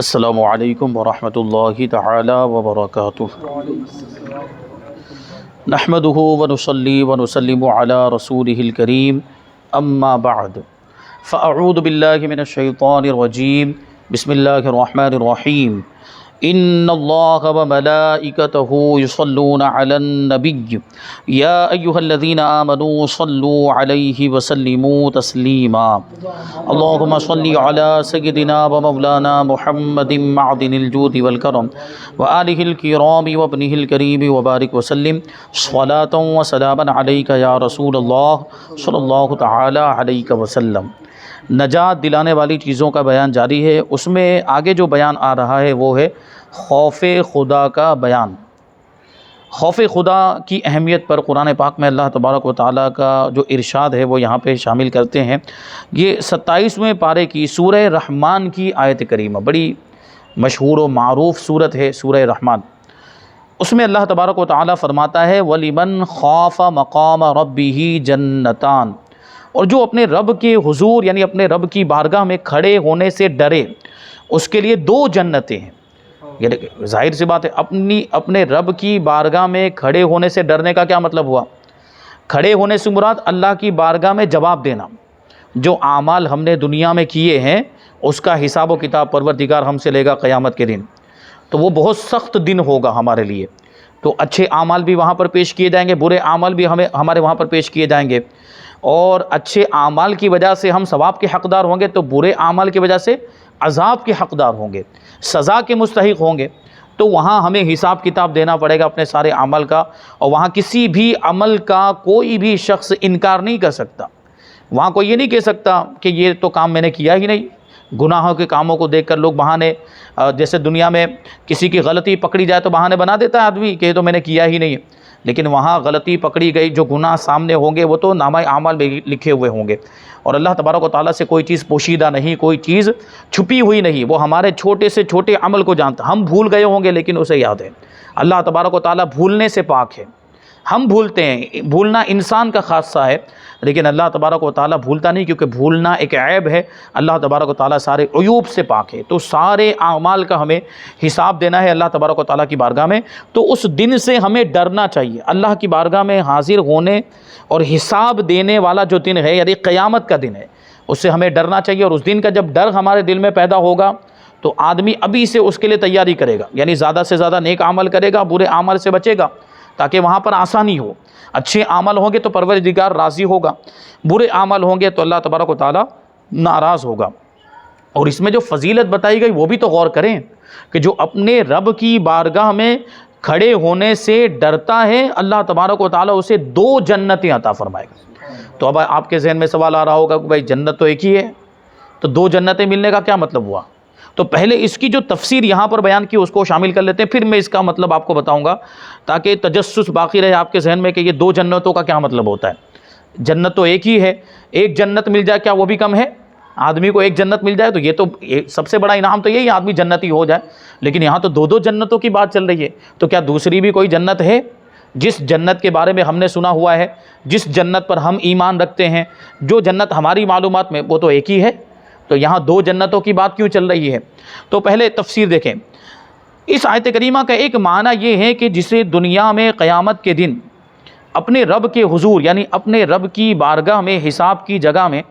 السلام علیکم ورحمۃ اللہ تعالی وبرکاتہ۔ نحمده ونصلی ونسلم علی رسولہ الکریم، اما بعد فاعوذ باللہ من الشیطان الرجیم، بسم اللہ الرحمن الرحیم۔ ان اللہ وملائکتہ یصلون علی النبی یا ایہا الذین آمنوا صلوا علیہ وسلموا تسلیما۔ اللہم صلی علی سیدنا ومولانا محمد معدن الجود والکرم وآلہ الکرام وابنہ الکریم وبارک وسلم صلاۃ وسلاما علیک یا رسول اللہ صلی اللہ تعالی علیہ وسلم۔ نجات دلانے والی چیزوں کا بیان جاری ہے۔ اس میں آگے جو بیان آ رہا ہے وہ ہے خوف خدا کا بیان۔ خوف خدا کی اہمیت پر قرآن پاک میں اللہ تبارک و تعالیٰ کا جو ارشاد ہے وہ یہاں پہ شامل کرتے ہیں۔ یہ 27ویں پارے کی سورہ رحمان کی آیت کریمہ، بڑی مشہور و معروف سورت ہے سورہ رحمان۔ اس میں اللہ تبارک و تعالیٰ فرماتا ہے وَلِمَنْ خَافَ مَقَامَ رَبِّهِ جَنَّتَانِ، اور جو اپنے رب کے حضور یعنی اپنے رب کی بارگاہ میں کھڑے ہونے سے ڈرے، اس کے لیے 2 جنتیں ہیں۔ یعنی ظاہر سی بات ہے، اپنے رب کی بارگاہ میں کھڑے ہونے سے ڈرنے کا کیا مطلب ہوا؟ کھڑے ہونے سے مراد اللہ کی بارگاہ میں جواب دینا۔ جو اعمال ہم نے دنیا میں کیے ہیں اس کا حساب و کتاب پروردگار ہم سے لے گا قیامت کے دن، تو وہ بہت سخت دن ہوگا ہمارے لیے۔ تو اچھے اعمال بھی وہاں پر پیش کیے جائیں گے، برے اعمال بھی ہمارے وہاں پر پیش کیے جائیں گے، اور اچھے اعمال کی وجہ سے ہم ثواب کے حقدار ہوں گے، تو برے اعمال کی وجہ سے عذاب کے حقدار ہوں گے، سزا کے مستحق ہوں گے۔ تو وہاں ہمیں حساب کتاب دینا پڑے گا اپنے سارے عمل کا، اور وہاں کسی بھی عمل کا کوئی بھی شخص انکار نہیں کر سکتا۔ وہاں کوئی یہ نہیں کہہ سکتا کہ یہ تو کام میں نے کیا ہی نہیں۔ گناہوں کے کاموں کو دیکھ کر لوگ بہانے، جیسے دنیا میں کسی کی غلطی پکڑی جائے تو بہانے بنا دیتا ہے آدمی کہ یہ تو میں نے کیا ہی نہیں، لیکن وہاں غلطی پکڑی گئی، جو گناہ سامنے ہوں گے وہ تو نامہ اعمال میں لکھے ہوئے ہوں گے، اور اللہ تبارک و تعالیٰ سے کوئی چیز پوشیدہ نہیں، کوئی چیز چھپی ہوئی نہیں۔ وہ ہمارے چھوٹے سے چھوٹے عمل کو جانتا، ہم بھول گئے ہوں گے لیکن اسے یاد ہے۔ اللہ تبارک و تعالیٰ بھولنے سے پاک ہے۔ ہم بھولتے ہیں، بھولنا انسان کا خاصہ ہے، لیکن اللہ تبارک و تعالیٰ بھولتا نہیں، کیونکہ بھولنا ایک عیب ہے۔ اللہ تبارک و تعالیٰ سارے عیوب سے پاک ہے۔ تو سارے اعمال کا ہمیں حساب دینا ہے اللہ تبارک و تعالیٰ کی بارگاہ میں، تو اس دن سے ہمیں ڈرنا چاہیے۔ اللہ کی بارگاہ میں حاضر ہونے اور حساب دینے والا جو دن ہے، یعنی قیامت کا دن ہے، اس سے ہمیں ڈرنا چاہیے۔ اور اس دن کا جب ڈر ہمارے دل میں پیدا ہوگا تو آدمی ابھی سے اس کے لیے تیاری کرے گا، یعنی زیادہ سے زیادہ نیک عمل کرے گا، برے عمل سے بچے گا، تاکہ وہاں پر آسانی ہو۔ اچھے عمل ہوں گے تو پروردگار راضی ہوگا، برے عمل ہوں گے تو اللہ تبارک و تعالیٰ ناراض ہوگا۔ اور اس میں جو فضیلت بتائی گئی وہ بھی تو غور کریں کہ جو اپنے رب کی بارگاہ میں کھڑے ہونے سے ڈرتا ہے، اللہ تبارک و تعالیٰ اسے 2 جنتیں عطا فرمائے گا۔ تو اب آپ کے ذہن میں سوال آ رہا ہوگا کہ بھائی جنت تو ایک ہی ہے، تو 2 جنتیں ملنے کا کیا مطلب ہوا؟ تو پہلے اس کی جو تفسیر یہاں پر بیان کی اس کو شامل کر لیتے ہیں، پھر میں اس کا مطلب آپ کو بتاؤں گا تاکہ تجسس باقی رہے آپ کے ذہن میں کہ یہ 2 جنتوں کا کیا مطلب ہوتا ہے۔ جنت تو ایک ہی ہے، ایک جنت مل جائے کیا وہ بھی کم ہے؟ آدمی کو ایک جنت مل جائے تو یہ تو سب سے بڑا انعام تو یہی ہے، آدمی جنتی ہو جائے، لیکن یہاں تو 2 جنتوں کی بات چل رہی ہے۔ تو کیا دوسری بھی کوئی جنت ہے؟ جس جنت کے بارے میں ہم نے سنا ہوا ہے، جس جنت پر ہم ایمان رکھتے ہیں، جو جنت ہماری معلومات میں، وہ تو ایک ہی ہے، تو یہاں 2 جنتوں کی بات کیوں چل رہی ہے؟ تو پہلے تفسیر دیکھیں۔ اس آیت کریمہ کا ایک معنی یہ ہے کہ جسے دنیا میں قیامت کے دن اپنے رب کے حضور یعنی اپنے رب کی بارگاہ میں حساب کی جگہ میں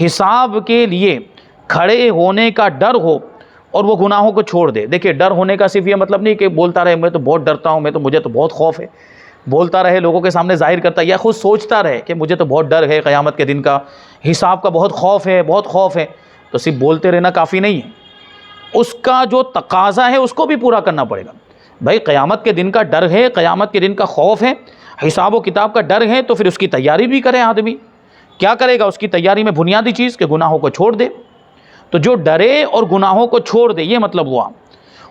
حساب کے لیے کھڑے ہونے کا ڈر ہو اور وہ گناہوں کو چھوڑ دے۔ دیکھیں، ڈر ہونے کا صرف یہ مطلب نہیں کہ بولتا رہے میں تو بہت ڈرتا ہوں، مجھے تو بہت خوف ہے، بولتا رہے لوگوں کے سامنے ظاہر کرتا ہے، یا خود سوچتا رہے کہ مجھے تو بہت ڈر ہے قیامت کے دن کا، حساب کا بہت خوف ہے، بہت خوف ہے۔ تو صرف بولتے رہنا کافی نہیں ہے، اس کا جو تقاضا ہے اس کو بھی پورا کرنا پڑے گا۔ بھائی قیامت کے دن کا ڈر ہے، قیامت کے دن کا خوف ہے، حساب و کتاب کا ڈر ہے، تو پھر اس کی تیاری بھی کرے۔ آدمی کیا کرے گا؟ اس کی تیاری میں بنیادی چیز کہ گناہوں کو چھوڑ دے۔ تو جو ڈرے اور گناہوں کو چھوڑ دے، یہ مطلب ہوا،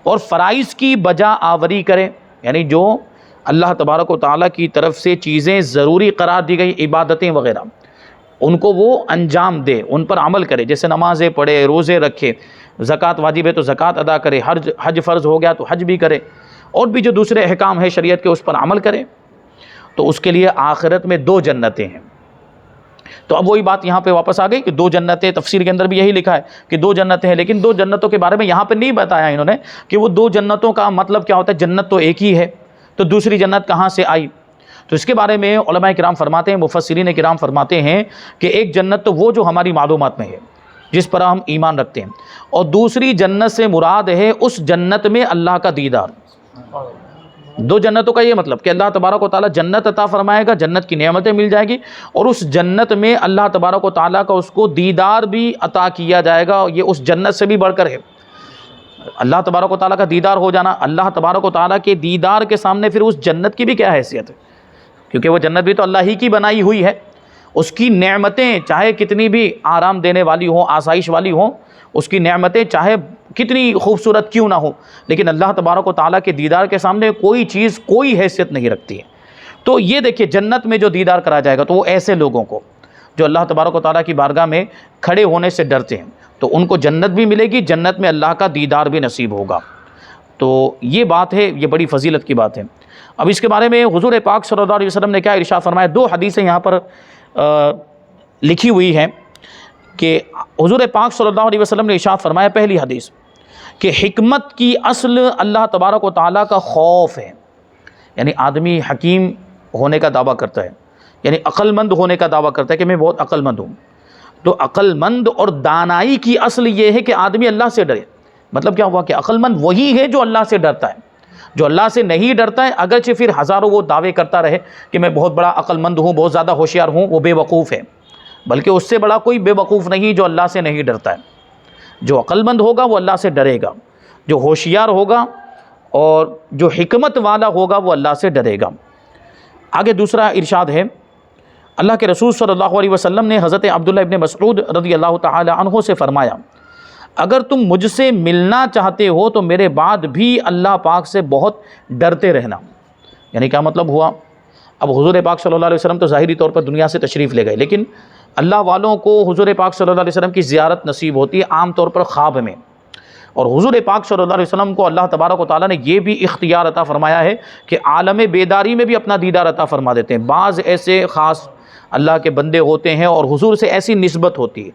اور فرائض کی بجا آوری کرے، یعنی جو اللہ تبارک و تعالیٰ کی طرف سے چیزیں ضروری قرار دی گئی، عبادتیں وغیرہ، ان کو وہ انجام دے، ان پر عمل کرے، جیسے نمازیں پڑھے، روزے رکھے، زکوٰۃ واجب ہے تو زکوٰۃ ادا کرے، حج فرض ہو گیا تو حج بھی کرے، اور بھی جو دوسرے احکام ہیں شریعت کے اس پر عمل کرے، تو اس کے لیے آخرت میں 2 جنتیں ہیں۔ تو اب وہی بات یہاں پہ واپس آ گئی کہ دو جنتیں، تفسیر کے اندر بھی یہی لکھا ہے کہ دو جنتیں ہیں، لیکن دو جنتوں کے بارے میں یہاں پہ نہیں بتایا انہوں نے کہ وہ دو جنتوں کا مطلب کیا ہوتا ہے، جنت تو ایک ہی ہے تو دوسری جنت کہاں سے آئی. تو اس کے بارے میں علماء کرام فرماتے ہیں، مفسرین کرام فرماتے ہیں کہ ایک جنت تو وہ جو ہماری معلومات میں ہے، جس پر ہم ایمان رکھتے ہیں، اور دوسری جنت سے مراد ہے اس جنت میں اللہ کا دیدار. دو جنتوں کا یہ مطلب کہ اللہ تبارک و تعالیٰ جنت عطا فرمائے گا، جنت کی نعمتیں مل جائے گی، اور اس جنت میں اللہ تبارک و تعالیٰ کا اس کو دیدار بھی عطا کیا جائے گا. یہ اس جنت سے بھی بڑھ کر ہے. اللہ تبارک و تعالیٰ کا دیدار ہو جانا، اللہ تبارک و تعالیٰ کے دیدار کے سامنے پھر اس جنت کی بھی کیا حیثیت ہے، کیونکہ وہ جنت بھی تو اللہ ہی کی بنائی ہوئی ہے. اس کی نعمتیں چاہے کتنی بھی آرام دینے والی ہوں، آسائش والی ہوں، اس کی نعمتیں چاہے کتنی خوبصورت کیوں نہ ہو، لیکن اللہ تبارک و تعالیٰ کے دیدار کے سامنے کوئی چیز کوئی حیثیت نہیں رکھتی ہے. تو یہ دیکھیے جنت میں جو دیدار کرا جائے گا تو وہ ایسے لوگوں کو جو اللہ تبارک و تعالیٰ کی بارگاہ میں کھڑے ہونے سے ڈرتے ہیں تو ان کو جنت بھی ملے گی، جنت میں اللہ کا دیدار بھی نصیب ہوگا. تو یہ بات ہے، یہ بڑی فضیلت کی بات ہے. اب اس کے بارے میں حضور پاک صلی اللہ علیہ وسلم نے کیا ارشاد فرمایا، دو حدیثیں یہاں پر لکھی ہوئی ہیں کہ حضور پاک صلی اللہ علیہ وسلم نے ارشاد فرمایا، پہلی حدیث کہ حکمت کی اصل اللہ تبارک و تعالیٰ کا خوف ہے. یعنی آدمی حکیم ہونے کا دعویٰ کرتا ہے، یعنی عقل مند ہونے کا دعویٰ کرتا ہے کہ میں بہت عقل مند ہوں. تو عقل مند اور دانائی کی اصل یہ ہے کہ آدمی اللہ سے ڈرے. مطلب کیا ہوا کہ عقل مند وہی ہے جو اللہ سے ڈرتا ہے. جو اللہ سے نہیں ڈرتا ہے اگرچہ پھر ہزاروں وہ دعوے کرتا رہے کہ میں بہت بڑا عقل مند ہوں، بہت زیادہ ہوشیار ہوں، وہ بے وقوف ہے. بلکہ اس سے بڑا کوئی بے وقوف نہیں جو اللہ سے نہیں ڈرتا ہے. جو عقل مند ہوگا وہ اللہ سے ڈرے گا، جو ہوشیار ہوگا اور جو حکمت والا ہوگا وہ اللہ سے ڈرے گا. آگے دوسرا ارشاد ہے، اللہ کے رسول صلی اللہ علیہ وسلم نے حضرت عبداللہ ابن مسعود رضی اللہ تعالی عنہ سے فرمایا، اگر تم مجھ سے ملنا چاہتے ہو تو میرے بعد بھی اللہ پاک سے بہت ڈرتے رہنا. یعنی کیا مطلب ہوا، اب حضور پاک صلی اللہ علیہ وسلم تو ظاہری طور پر دنیا سے تشریف لے گئے، لیکن اللہ والوں کو حضور پاک صلی اللہ علیہ وسلم کی زیارت نصیب ہوتی ہے عام طور پر خواب میں. اور حضور پاک صلی اللہ علیہ وسلم کو اللہ تبارک و تعالیٰ نے یہ بھی اختیار عطا فرمایا ہے کہ عالم بیداری میں بھی اپنا دیدار عطا فرما دیتے ہیں. بعض ایسے خاص اللہ کے بندے ہوتے ہیں اور حضور سے ایسی نسبت ہوتی ہے،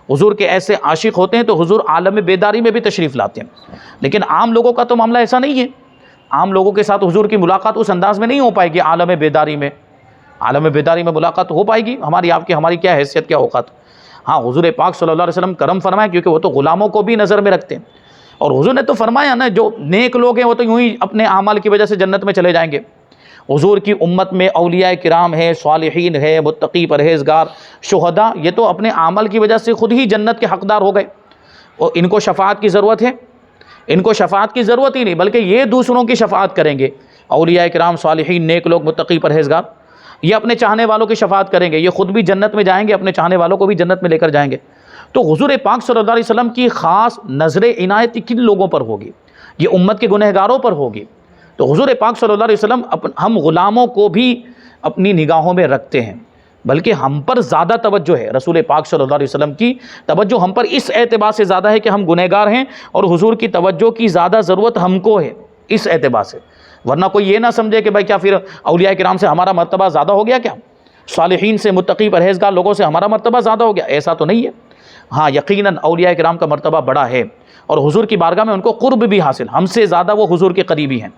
حضور کے ایسے عاشق ہوتے ہیں تو حضور عالم بیداری میں بھی تشریف لاتے ہیں. لیکن عام لوگوں کا تو معاملہ ایسا نہیں ہے. عام لوگوں کے ساتھ حضور کی ملاقات اس انداز میں نہیں ہو پائے گی. عالم بیداری میں ملاقات ہو پائے گی، ہماری کیا حیثیت، کیا اوقات. ہاں حضور پاک صلی اللہ علیہ وسلم کرم فرمائے کیونکہ وہ تو غلاموں کو بھی نظر میں رکھتے ہیں. اور حضور نے تو فرمایا نا، جو نیک لوگ ہیں وہ تو یوں ہی اپنے اعمال کی وجہ سے جنت میں چلے جائیں گے. حضور کی امت میں اولیاء کرام ہے، صالحین ہے، متقی پرہیزگار، شہداء، یہ تو اپنے عمل کی وجہ سے خود ہی جنت کے حقدار ہو گئے. اور ان کو شفاعت کی ضرورت ہے؟ ان کو شفاعت کی ضرورت ہی نہیں، بلکہ یہ دوسروں کی شفاعت کریں گے. اولیاء کرام، صالحین، نیک لوگ، متقی پرہیزگار، یہ اپنے چاہنے والوں کی شفاعت کریں گے. یہ خود بھی جنت میں جائیں گے، اپنے چاہنے والوں کو بھی جنت میں لے کر جائیں گے. تو حضور پاک صلی اللہ علیہ وسلم کی خاص نظر عنایت کن لوگوں پر ہوگی؟ یہ امت کے گنہگاروں پر ہوگی. تو حضور پاک صلی اللہ علیہ وسلم ہم غلاموں کو بھی اپنی نگاہوں میں رکھتے ہیں، بلکہ ہم پر زیادہ توجہ ہے. رسول پاک صلی اللہ علیہ وسلم کی توجہ ہم پر اس اعتبار سے زیادہ ہے کہ ہم گنہگار ہیں اور حضور کی توجہ کی زیادہ ضرورت ہم کو ہے اس اعتبار سے. ورنہ کوئی یہ نہ سمجھے کہ بھائی کیا پھر اولیاء کرام سے ہمارا مرتبہ زیادہ ہو گیا، کیا صالحین سے، متقی پرہیزگار لوگوں سے ہمارا مرتبہ زیادہ ہو گیا؟ ایسا تو نہیں ہے. ہاں یقیناً اولیاء کرام کا مرتبہ بڑا ہے اور حضور کی بارگاہ میں ان کو قرب بھی حاصل، ہم سے زیادہ وہ حضور کے قریبی ہیں.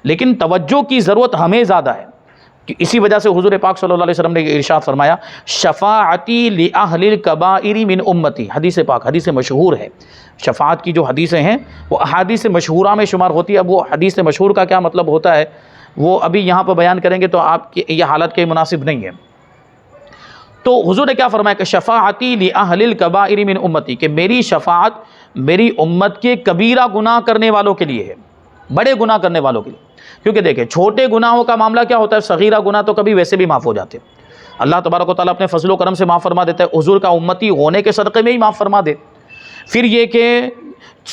لیکن توجہ کی ضرورت ہمیں زیادہ ہے. اسی وجہ سے حضور پاک صلی اللہ علیہ وسلم نے ارشاد فرمایا، شفاعتی لأہل الکبائر من امتی. حدیث پاک، حدیث مشہور ہے. شفاعت کی جو حدیثیں ہیں وہ احادیث مشہورہ میں شمار ہوتی ہے. اب وہ حدیث مشہور کا کیا مطلب ہوتا ہے وہ ابھی یہاں پر بیان کریں گے تو آپ کی یہ حالت کے مناسب نہیں ہے. تو حضور نے کیا فرمایا کہ شفاعتی لأہل الکبائر من امتی، کہ میری شفاعت میری امت کے کبیرہ گناہ کرنے والوں کے لیے ہے، بڑے گناہ کرنے والوں کے لیے. کیونکہ دیکھیں چھوٹے گناہوں کا معاملہ کیا ہوتا ہے، صغیرہ گناہ تو کبھی ویسے بھی معاف ہو جاتے ہیں. اللہ تبارک و تعالیٰ اپنے فضل و کرم سے معاف فرما دیتا ہے، حضور کا امتی ہونے کے صدقے میں ہی معاف فرما دے. پھر یہ کہ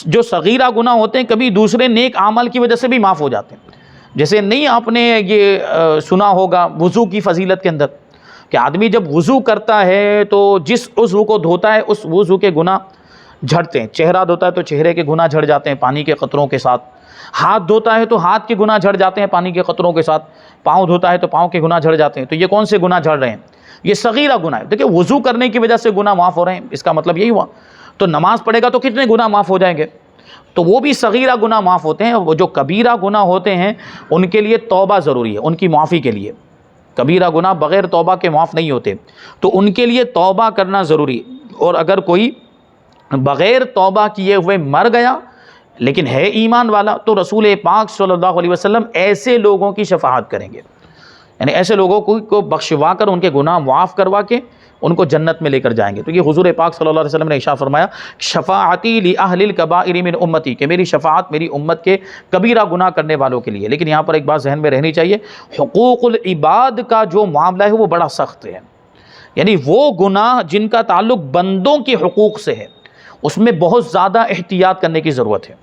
جو صغیرہ گناہ ہوتے ہیں کبھی دوسرے نیک اعمال کی وجہ سے بھی معاف ہو جاتے ہیں. جیسے نہیں آپ نے یہ سنا ہوگا وضو کی فضیلت کے اندر کہ آدمی جب وضو کرتا ہے تو جس عضو کو دھوتا ہے اس وضو کے گناہ جھڑتے ہیں. چہرہ دھوتا ہے تو چہرے کے گناہ جھڑ جاتے ہیں پانی کے قطروں کے ساتھ. ہاتھ دھوتا ہے تو ہاتھ کے گناہ جھڑ جاتے ہیں پانی کے قطروں کے ساتھ. پاؤں دھوتا ہے تو پاؤں کے گناہ جھڑ جاتے ہیں. تو یہ کون سے گناہ جھڑ رہے ہیں؟ یہ صغیرہ گناہ ہے. دیکھیں وضو کرنے کی وجہ سے گناہ معاف ہو رہے ہیں، اس کا مطلب یہی ہوا. تو نماز پڑھے گا تو کتنے گناہ معاف ہو جائیں گے؟ تو وہ بھی صغیرہ گناہ معاف ہوتے ہیں. وہ جو کبیرہ گناہ ہوتے ہیں ان کے لیے توبہ ضروری ہے، ان کی معافی کے لیے. کبیرہ گناہ بغیر توبہ کے معاف نہیں ہوتے، تو ان کے لیے توبہ کرنا ضروری ہے. اور اگر کوئی بغیر توبہ کیے ہوئے مر گیا لیکن ہے ایمان والا تو رسول پاک صلی اللہ علیہ وسلم ایسے لوگوں کی شفاعت کریں گے. یعنی ایسے لوگوں کو بخشوا کر ان کے گناہ معاف کروا کے ان کو جنت میں لے کر جائیں گے. تو یہ حضور پاک صلی اللہ علیہ وسلم نے ارشاد فرمایا شفاعتی لاہل الکبائر من امتی، کہ میری شفاعت میری امت کے کبیرہ گناہ کرنے والوں کے لیے. لیکن یہاں پر ایک بات ذہن میں رہنی چاہیے، حقوق العباد کا جو معاملہ ہے وہ بڑا سخت ہے. یعنی وہ گناہ جن کا تعلق بندوں کے حقوق سے ہے اس میں بہت زیادہ احتیاط کرنے کی ضرورت ہے.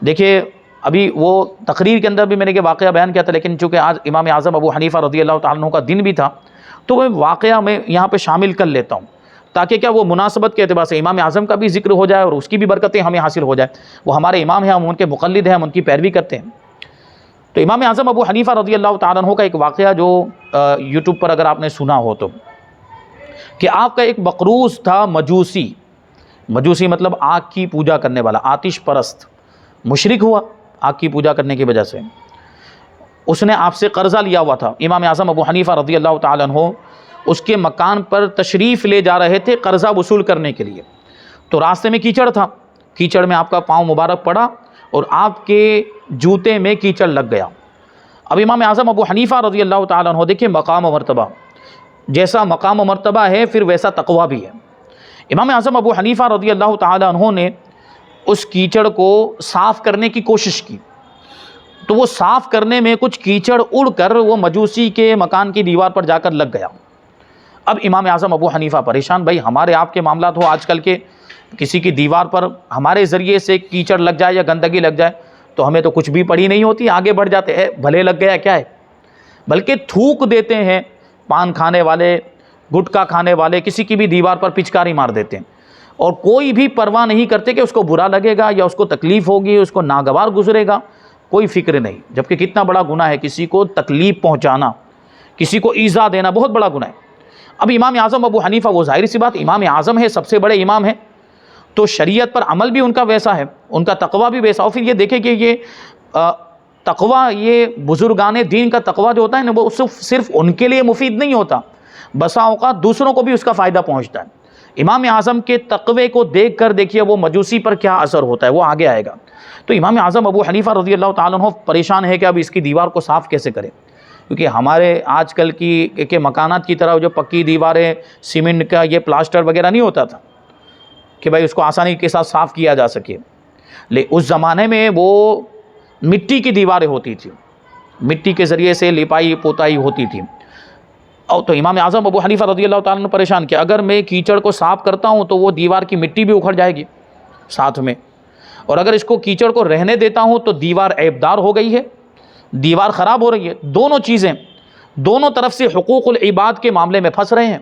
دیکھیے ابھی وہ تقریر کے اندر بھی میں نے یہ واقعہ بیان کیا تھا، لیکن چونکہ آج امام اعظم ابو حنیفہ رضی اللہ تعالیٰ عنہ کا دن بھی تھا تو وہ واقعہ میں یہاں پہ شامل کر لیتا ہوں تاکہ کیا وہ مناسبت کے اعتبار سے امام اعظم کا بھی ذکر ہو جائے اور اس کی بھی برکتیں ہمیں حاصل ہو جائے. وہ ہمارے امام ہیں، ہم ان کے مقلد ہیں، ہم ان کی پیروی کرتے ہیں. تو امام اعظم ابو حنیفہ رضی اللہ تعالیٰ عنہ کا ایک واقعہ جو یوٹیوب پر اگر آپ نے سنا ہو تو، کہ آپ کا ایک مقروض تھا مجوسی. مجوسی مطلب آگ کی پوجا کرنے والا، آتش پرست مشرک ہوا آگ کی پوجا کرنے کی وجہ سے. اس نے آپ سے قرضہ لیا ہوا تھا. امام اعظم ابو حنیفہ رضی اللہ تعالیٰ عنہ اس کے مکان پر تشریف لے جا رہے تھے قرضہ وصول کرنے کے لیے. تو راستے میں کیچڑ تھا، کیچڑ میں آپ کا پاؤں مبارک پڑا اور آپ کے جوتے میں کیچڑ لگ گیا. اب امام اعظم ابو حنیفہ رضی اللہ تعالیٰ عنہ دیکھیں مقام و مرتبہ، جیسا مقام و مرتبہ ہے پھر ویسا تقویٰ بھی ہے. امام اعظم ابو حنیفہ رضی اللہ تعالیٰ عنہ نے اس کیچڑ کو صاف کرنے کی کوشش کی. تو وہ صاف کرنے میں کچھ کیچڑ اڑ کر وہ مجوسی کے مکان کی دیوار پر جا کر لگ گیا. اب امام اعظم ابو حنیفہ پریشان، بھائی ہمارے آپ کے معاملات ہو آج کل کے، کسی کی دیوار پر ہمارے ذریعے سے کیچڑ لگ جائے یا گندگی لگ جائے تو ہمیں تو کچھ بھی پڑی نہیں ہوتی، آگے بڑھ جاتے ہیں بھلے لگ گیا کیا ہے، بلکہ تھوک دیتے ہیں. پان کھانے والے، گٹکا کھانے والے کسی کی بھی دیوار پر پچکاری مار دیتے ہیں اور کوئی بھی پرواہ نہیں کرتے کہ اس کو برا لگے گا یا اس کو تکلیف ہوگی، اس کو ناگوار گزرے گا، کوئی فکر نہیں. جبکہ کتنا بڑا گناہ ہے کسی کو تکلیف پہنچانا، کسی کو ایذا دینا، بہت بڑا گناہ ہے. اب امام اعظم ابو حنیفہ، وہ ظاہر سی بات امام اعظم ہے، سب سے بڑے امام ہیں، تو شریعت پر عمل بھی ان کا ویسا ہے، ان کا تقویٰ بھی ویسا. اور پھر یہ دیکھیں کہ یہ تقویٰ، یہ بزرگان دین کا تقویٰ جو ہوتا ہے نا وہ صرف ان کے لیے مفید نہیں ہوتا، بسا اوقات دوسروں کو بھی اس کا فائدہ پہنچتا ہے. امام اعظم کے تقوی کو دیکھ کر دیکھیے وہ مجوسی پر کیا اثر ہوتا ہے، وہ آگے آئے گا. تو امام اعظم ابو حنیفہ رضی اللہ تعالیٰ عنہ پریشان ہے کہ اب اس کی دیوار کو صاف کیسے کرے، کیونکہ ہمارے آج کل کی مکانات کی طرح جو پکی دیواریں سیمنٹ کا یہ پلاسٹر وغیرہ نہیں ہوتا تھا کہ بھائی اس کو آسانی کے ساتھ صاف کیا جا سکے. اس زمانے میں وہ مٹی کی دیواریں ہوتی تھیں، مٹی کے ذریعے سے لپائی پوتائی ہوتی تھی. اور تو امام اعظم ابو حنیفہ رضی اللہ تعالیٰ نے پریشان کہ اگر میں کیچڑ کو صاف کرتا ہوں تو وہ دیوار کی مٹی بھی اکھڑ جائے گی ساتھ میں، اور اگر اس کو کیچڑ کو رہنے دیتا ہوں تو دیوار عیبدار ہو گئی ہے، دیوار خراب ہو رہی ہے. دونوں چیزیں، دونوں طرف سے حقوق العباد کے معاملے میں پھنس رہے ہیں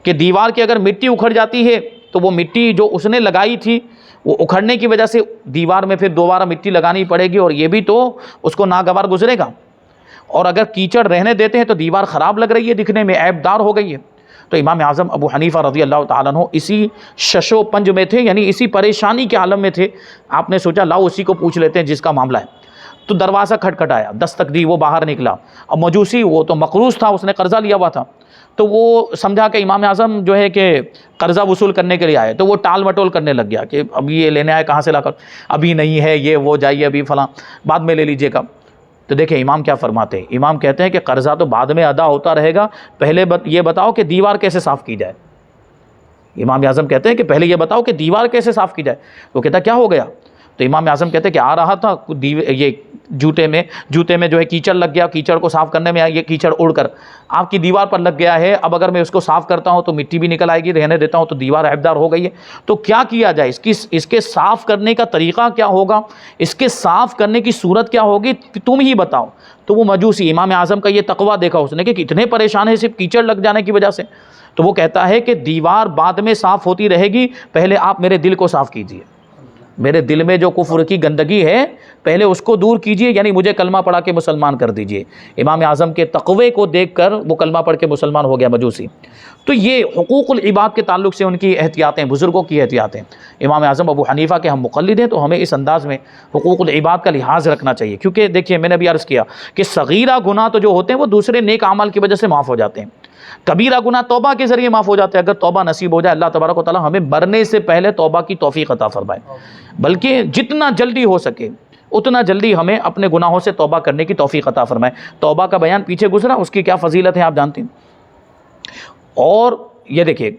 کہ دیوار کی اگر مٹی اکھڑ جاتی ہے تو وہ مٹی جو اس نے لگائی تھی وہ اکھڑنے کی وجہ سے دیوار میں پھر دوبارہ مٹی لگانی پڑے گی اور یہ بھی تو اس کو ناگوار گزرے گا. اور اگر کیچڑ رہنے دیتے ہیں تو دیوار خراب لگ رہی ہے، دکھنے میں عیبدار ہو گئی ہے. تو امام اعظم ابو حنیفہ رضی اللہ تعالیٰ عنہ اسی شش و پنج میں تھے، یعنی اسی پریشانی کے عالم میں تھے. آپ نے سوچا لاؤ اسی کو پوچھ لیتے ہیں جس کا معاملہ ہے. تو دروازہ کھٹکھٹایا، دستک دی، وہ باہر نکلا. اب مجوسی وہ تو مقروض تھا، اس نے قرضہ لیا ہوا تھا، تو وہ سمجھا کہ امام اعظم جو ہے کہ قرضہ وصول کرنے کے لیے آئے. تو وہ ٹال مٹول کرنے لگ گیا کہ اب یہ لینے آئے کہاں سے لا کر، ابھی نہیں ہے یہ، وہ جائیے ابھی فلاں بعد میں لے لیجیے گا. تو دیکھیں امام کیا فرماتے ہیں، امام کہتے ہیں کہ قرضہ تو بعد میں ادا ہوتا رہے گا، پہلے یہ بتاؤ کہ دیوار کیسے صاف کی جائے. امام اعظم کہتے ہیں کہ پہلے یہ بتاؤ کہ دیوار کیسے صاف کی جائے. وہ کہتا کیا ہو گیا؟ تو امام اعظم کہتے ہیں کہ آ رہا تھا یہ جوتے میں جو ہے کیچڑ لگ گیا، کیچڑ کو صاف کرنے میں یہ کیچڑ اڑ کر آپ کی دیوار پر لگ گیا ہے. اب اگر میں اس کو صاف کرتا ہوں تو مٹی بھی نکل آئے گی، رہنے دیتا ہوں تو دیوار عیبدار ہو گئی ہے. تو کیا کیا جائے، اس کے صاف کرنے کا طریقہ کیا ہوگا، اس کے صاف کرنے کی صورت کیا ہوگی، تم ہی بتاؤ. تو وہ مجوسی امام اعظم کا یہ تقویٰ دیکھا اس نے کہ کتنے پریشان ہیں صرف کیچڑ لگ جانے کی وجہ سے. تو وہ کہتا ہے کہ دیوار بعد میں صاف ہوتی رہے گی، پہلے آپ میرے دل کو صاف کیجیے. میرے دل میں جو کفر کی گندگی ہے پہلے اس کو دور کیجئے، یعنی مجھے کلمہ پڑھا کے مسلمان کر دیجئے۔ امام اعظم کے تقوی کو دیکھ کر وہ کلمہ پڑھ کے مسلمان ہو گیا مجوسی۔ تو یہ حقوق العباد کے تعلق سے ان کی احتیاطیں، بزرگوں کی احتیاطیں۔ امام اعظم ابو حنیفہ کے ہم مقلد ہیں، تو ہمیں اس انداز میں حقوق العباد کا لحاظ رکھنا چاہیے، کیونکہ دیکھیے میں نے بھی عرض کیا کہ صغیرہ گناہ تو جو ہوتے ہیں وہ دوسرے نیک اعمال کی وجہ سے معاف ہو جاتے ہیں، کبیرہ گناہ توبہ کے ذریعے معاف ہو جاتے ہیں۔ اگر توبہ نصیب ہو جائے، اللہ تبارک و تعالی ہمیں مرنے سے پہلے توبہ کی توفیق عطا فرمائے، بلکہ جتنا جلدی ہو سکے اتنا جلدی ہمیں اپنے گناہوں سے توبہ کرنے کی توفیق عطا فرمائے۔ توبہ کا بیان پیچھے گزرا، اس کی کیا فضیلت ہے آپ جانتے ہیں۔ اور یہ دیکھیے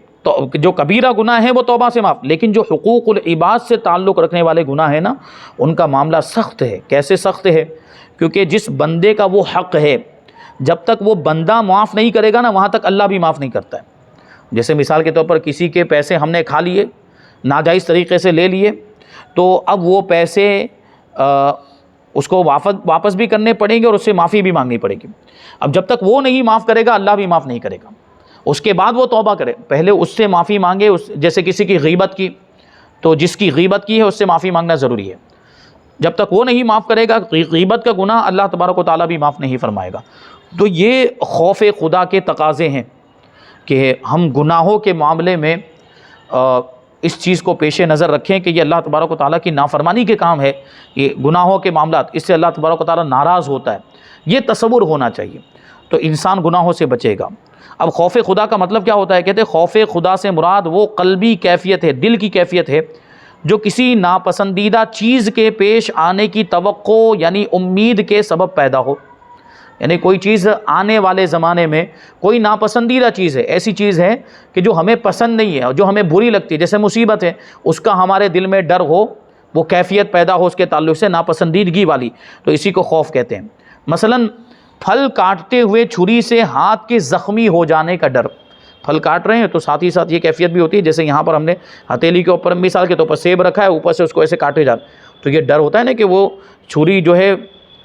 جو کبیرہ گناہ ہے وہ توبہ سے معاف، لیکن جو حقوق العباد سے تعلق رکھنے والے گناہ ہیں نا، ان کا معاملہ سخت ہے۔ کیسے سخت ہے؟ کیونکہ جس بندے کا وہ حق ہے، جب تک وہ بندہ معاف نہیں کرے گا نا، وہاں تک اللہ بھی معاف نہیں کرتا ہے۔ جیسے مثال کے طور پر کسی کے پیسے ہم نے کھا لیے، ناجائز طریقے سے لے لیے، تو اب وہ پیسے اس کو واپس بھی کرنے پڑیں گے اور اس سے معافی بھی مانگنی پڑے گی۔ اب جب تک وہ نہیں معاف کرے گا، اللہ بھی معاف نہیں کرے گا۔ اس کے بعد وہ توبہ کرے، پہلے اس سے معافی مانگے۔ جیسے کسی کی غیبت کی، تو جس کی غیبت کی ہے اس سے معافی مانگنا ضروری ہے۔ جب تک وہ نہیں معاف کرے گا، غیبت کا گناہ اللہ تبارک و تعالیٰ بھی معاف نہیں فرمائے گا۔ تو یہ خوف خدا کے تقاضے ہیں کہ ہم گناہوں کے معاملے میں اس چیز کو پیش نظر رکھیں کہ یہ اللہ تبارک و تعالیٰ کی نافرمانی کے کام ہے، یہ گناہوں کے معاملات، اس سے اللہ تبارک و تعالیٰ ناراض ہوتا ہے، یہ تصور ہونا چاہیے، تو انسان گناہوں سے بچے گا۔ اب خوف خدا کا مطلب کیا ہوتا ہے؟ کہتے ہیں خوف خدا سے مراد وہ قلبی کیفیت ہے، دل کی کیفیت ہے، جو کسی ناپسندیدہ چیز کے پیش آنے کی توقع یعنی امید کے سبب پیدا ہو۔ یعنی کوئی چیز آنے والے زمانے میں کوئی ناپسندیدہ چیز ہے، ایسی چیز ہے کہ جو ہمیں پسند نہیں ہے، جو ہمیں بری لگتی ہے، جیسے مصیبت ہے، اس کا ہمارے دل میں ڈر ہو، وہ کیفیت پیدا ہو اس کے تعلق سے ناپسندیدگی والی، تو اسی کو خوف کہتے ہیں۔ مثلاً پھل کاٹتے ہوئے چھری سے ہاتھ کے زخمی ہو جانے کا ڈر۔ پھل کاٹ رہے ہیں تو ساتھ ہی ساتھ یہ کیفیت بھی ہوتی ہے، جیسے یہاں پر ہم نے ہتھیلی کے اوپر مثال کے طور پر سیب رکھا ہے، اوپر سے اس کو ایسے کاٹے جا، تو یہ ڈر ہوتا ہے نا کہ وہ چھری جو ہے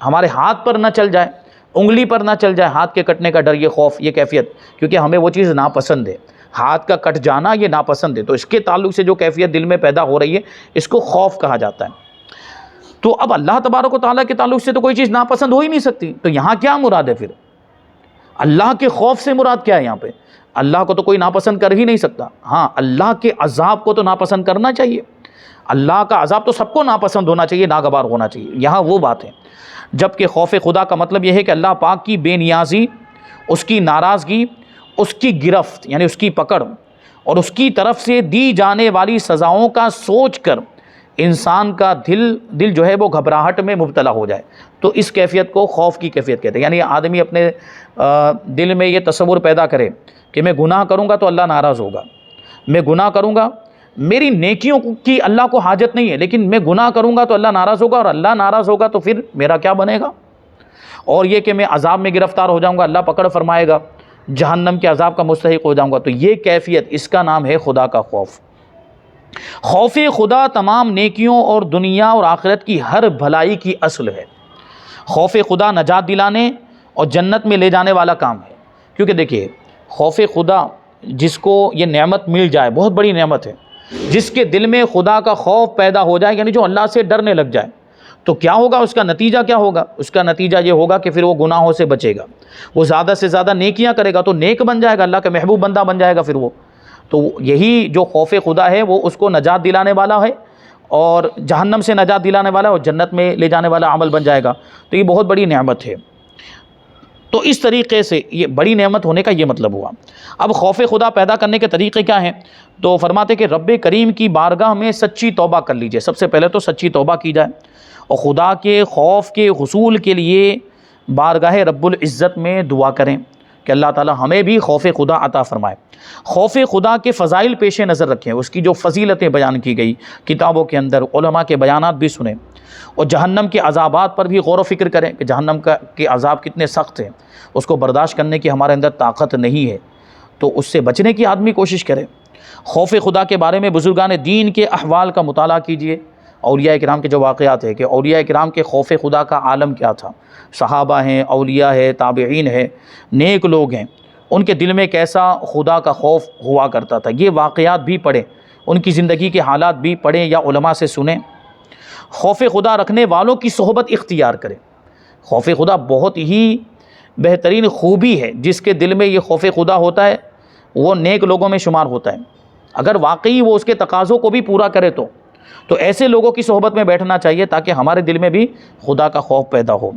ہمارے ہاتھ پر نہ چل جائے، انگلی پر نہ چل جائے، ہاتھ کے کٹنے کا ڈر، یہ خوف، یہ کیفیت، کیونکہ ہمیں وہ چیز ناپسند ہے، ہاتھ کا کٹ جانا یہ ناپسند ہے، تو اس کے تعلق سے جو کیفیت دل میں پیدا ہو رہی ہے اس کو خوف کہا جاتا ہے۔ تو اب اللہ تبارک و تعالیٰ کے تعلق سے تو کوئی چیز ناپسند ہو ہی نہیں سکتی، تو یہاں کیا مراد ہے پھر؟ اللہ کے خوف سے مراد کیا ہے یہاں پہ؟ اللہ کو تو کوئی ناپسند کر ہی نہیں سکتا، ہاں اللہ کے عذاب کو تو ناپسند کرنا چاہیے، اللہ کا عذاب تو سب کو ناپسند ہونا چاہیے، ناگوار ہونا چاہیے، یہاں وہ بات ہے۔ جبکہ خوف خدا کا مطلب یہ ہے کہ اللہ پاک کی بے نیازی، اس کی ناراضگی، اس کی گرفت یعنی اس کی پکڑ، اور اس کی طرف سے دی جانے والی سزاؤں کا سوچ کر انسان کا دل جو ہے وہ گھبراہٹ میں مبتلا ہو جائے، تو اس کیفیت کو خوف کی کیفیت کہتے ہیں۔ یعنی آدمی اپنے دل میں یہ تصور پیدا کرے کہ میں گناہ کروں گا تو اللہ ناراض ہوگا، میں گناہ کروں گا، میری نیکیوں کی اللہ کو حاجت نہیں ہے، لیکن میں گناہ کروں گا تو اللہ ناراض ہوگا، اور اللہ ناراض ہوگا تو پھر میرا کیا بنے گا؟ اور یہ کہ میں عذاب میں گرفتار ہو جاؤں گا، اللہ پکڑ فرمائے گا، جہنم کے عذاب کا مستحق ہو جاؤں گا، تو یہ کیفیت، اس کا نام ہے خدا کا خوف۔ خوف خدا تمام نیکیوں اور دنیا اور آخرت کی ہر بھلائی کی اصل ہے۔ خوف خدا نجات دلانے اور جنت میں لے جانے والا کام ہے، کیونکہ دیکھیے خوف خدا جس کو یہ نعمت مل جائے، بہت بڑی نعمت ہے، جس کے دل میں خدا کا خوف پیدا ہو جائے، یعنی جو اللہ سے ڈرنے لگ جائے، تو کیا ہوگا؟ اس کا نتیجہ کیا ہوگا؟ اس کا نتیجہ یہ ہوگا کہ پھر وہ گناہوں سے بچے گا، وہ زیادہ سے زیادہ نیکیاں کرے گا، تو نیک بن جائے گا، اللہ کا محبوب بندہ بن جائے گا پھر وہ۔ تو یہی جو خوف خدا ہے وہ اس کو نجات دلانے والا ہے، اور جہنم سے نجات دلانے والا ہے، اور جنت میں لے جانے والا عمل بن جائے گا، تو یہ بہت بڑی نعمت ہے۔ تو اس طریقے سے یہ بڑی نعمت ہونے کا یہ مطلب ہوا۔ اب خوف خدا پیدا کرنے کے طریقے کیا ہیں؟ تو فرماتے کہ رب کریم کی بارگاہ میں سچی توبہ کر لیجئے۔ سب سے پہلے تو سچی توبہ کی جائے، اور خدا کے خوف کے حصول کے لیے بارگاہ رب العزت میں دعا کریں کہ اللہ تعالی ہمیں بھی خوف خدا عطا فرمائے۔ خوف خدا کے فضائل پیش نظر رکھیں، اس کی جو فضیلتیں بیان کی گئی کتابوں کے اندر، علماء کے بیانات بھی سنیں، اور جہنم کے عذابات پر بھی غور و فکر کریں کہ جہنم کے عذاب کتنے سخت ہیں، اس کو برداشت کرنے کی ہمارے اندر طاقت نہیں ہے، تو اس سے بچنے کی آدمی کوشش کرے۔ خوف خدا کے بارے میں بزرگان دین کے احوال کا مطالعہ کیجئے، اولیاء کرام کے جو واقعات ہیں کہ اولیاء کرام کے خوف خدا کا عالم کیا تھا، صحابہ ہیں، اولیاء ہیں، تابعین ہیں، نیک لوگ ہیں، ان کے دل میں کیسا خدا کا خوف ہوا کرتا تھا، یہ واقعات بھی پڑھیں، ان کی زندگی کے حالات بھی پڑھیں یا علماء سے سنیں، خوف خدا رکھنے والوں کی صحبت اختیار کرے۔ خوف خدا بہت ہی بہترین خوبی ہے، جس کے دل میں یہ خوف خدا ہوتا ہے وہ نیک لوگوں میں شمار ہوتا ہے، اگر واقعی وہ اس کے تقاضوں کو بھی پورا کرے تو ایسے لوگوں کی صحبت میں بیٹھنا چاہیے تاکہ ہمارے دل میں بھی خدا کا خوف پیدا ہو۔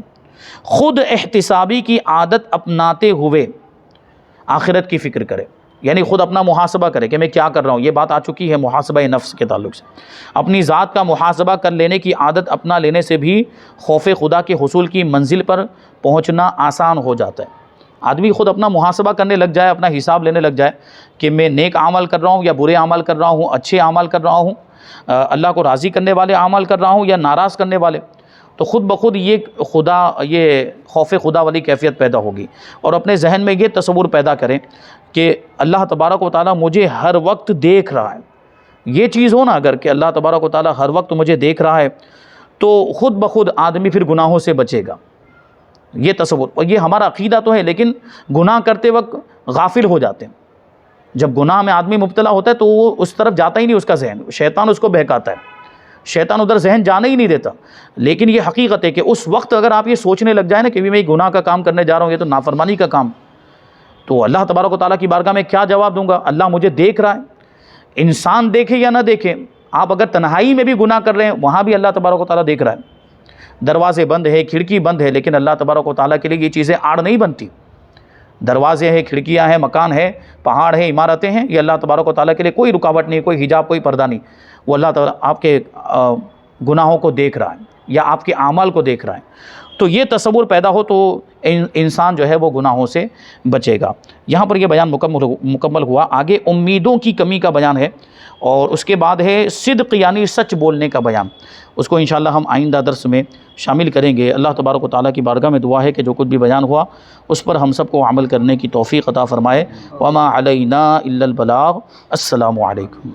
خود احتسابی کی عادت اپناتے ہوئے آخرت کی فکر کرے، یعنی خود اپنا محاسبہ کرے کہ میں کیا کر رہا ہوں۔ یہ بات آ چکی ہے محاسبہ نفس کے تعلق سے۔ اپنی ذات کا محاسبہ کر لینے کی عادت اپنا لینے سے بھی خوف خدا کے حصول کی منزل پر پہنچنا آسان ہو جاتا ہے۔ آدمی خود اپنا محاسبہ کرنے لگ جائے، اپنا حساب لینے لگ جائے کہ میں نیک عمل کر رہا ہوں یا برے عمل کر رہا ہوں، اچھے عمل کر رہا ہوں، اللہ کو راضی کرنے والے عمل کر رہا ہوں یا ناراض کرنے والے، تو خود بخود یہ خوف خدا والی کیفیت پیدا ہوگی۔ اور اپنے ذہن میں یہ تصور پیدا کریں کہ اللہ تبارک و تعالیٰ مجھے ہر وقت دیکھ رہا ہے۔ یہ چیز ہو نا اگر کہ اللہ تبارک و تعالیٰ ہر وقت مجھے دیکھ رہا ہے تو خود بخود آدمی پھر گناہوں سے بچے گا۔ یہ تصور، اور یہ ہمارا عقیدہ تو ہے، لیکن گناہ کرتے وقت غافل ہو جاتے ہیں۔ جب گناہ میں آدمی مبتلا ہوتا ہے تو وہ اس طرف جاتا ہی نہیں، اس کا ذہن، شیطان اس کو بہکاتا ہے، شیطان ادھر ذہن جانے ہی نہیں دیتا۔ لیکن یہ حقیقت ہے کہ اس وقت اگر آپ یہ سوچنے لگ جائیں نا کہ میں گناہ کا کام کرنے جا رہا ہوں، یہ تو نافرمانی کا کام، تو اللہ تبارک و تعالیٰ کی بارگاہ میں کیا جواب دوں گا؟ اللہ مجھے دیکھ رہا ہے، انسان دیکھے یا نہ دیکھے، آپ اگر تنہائی میں بھی گناہ کر رہے ہیں وہاں بھی اللہ تبارک و تعالیٰ دیکھ رہا ہے۔ دروازے بند ہے، کھڑکی بند ہے، لیکن اللہ تبارک و تعالیٰ کے لیے یہ چیزیں آڑ نہیں بنتی۔ دروازے ہیں، کھڑکیاں ہیں، مکان ہے، پہاڑ ہیں، عمارتیں ہیں، یہ اللہ تبارک و تعالیٰ کے لیے کوئی رکاوٹ نہیں، کوئی حجاب، کوئی پردہ نہیں۔ وہ اللہ تعالیٰ آپ کے گناہوں کو دیکھ رہا ہے یا آپ کے اعمال کو دیکھ رہا ہے۔ تو یہ تصور پیدا ہو تو انسان جو ہے وہ گناہوں سے بچے گا۔ یہاں پر یہ بیان مکمل ہوا۔ آگے امیدوں کی کمی کا بیان ہے، اور اس کے بعد ہے صدق یعنی سچ بولنے کا بیان۔ اس کو انشاءاللہ ہم آئندہ درس میں شامل کریں گے۔ اللہ تبارک و تعالیٰ کی بارگاہ میں دعا ہے کہ جو کچھ بھی بیان ہوا اس پر ہم سب کو عمل کرنے کی توفیق عطا فرمائے۔ وما علینا الا البلاغ۔ السلام علیکم۔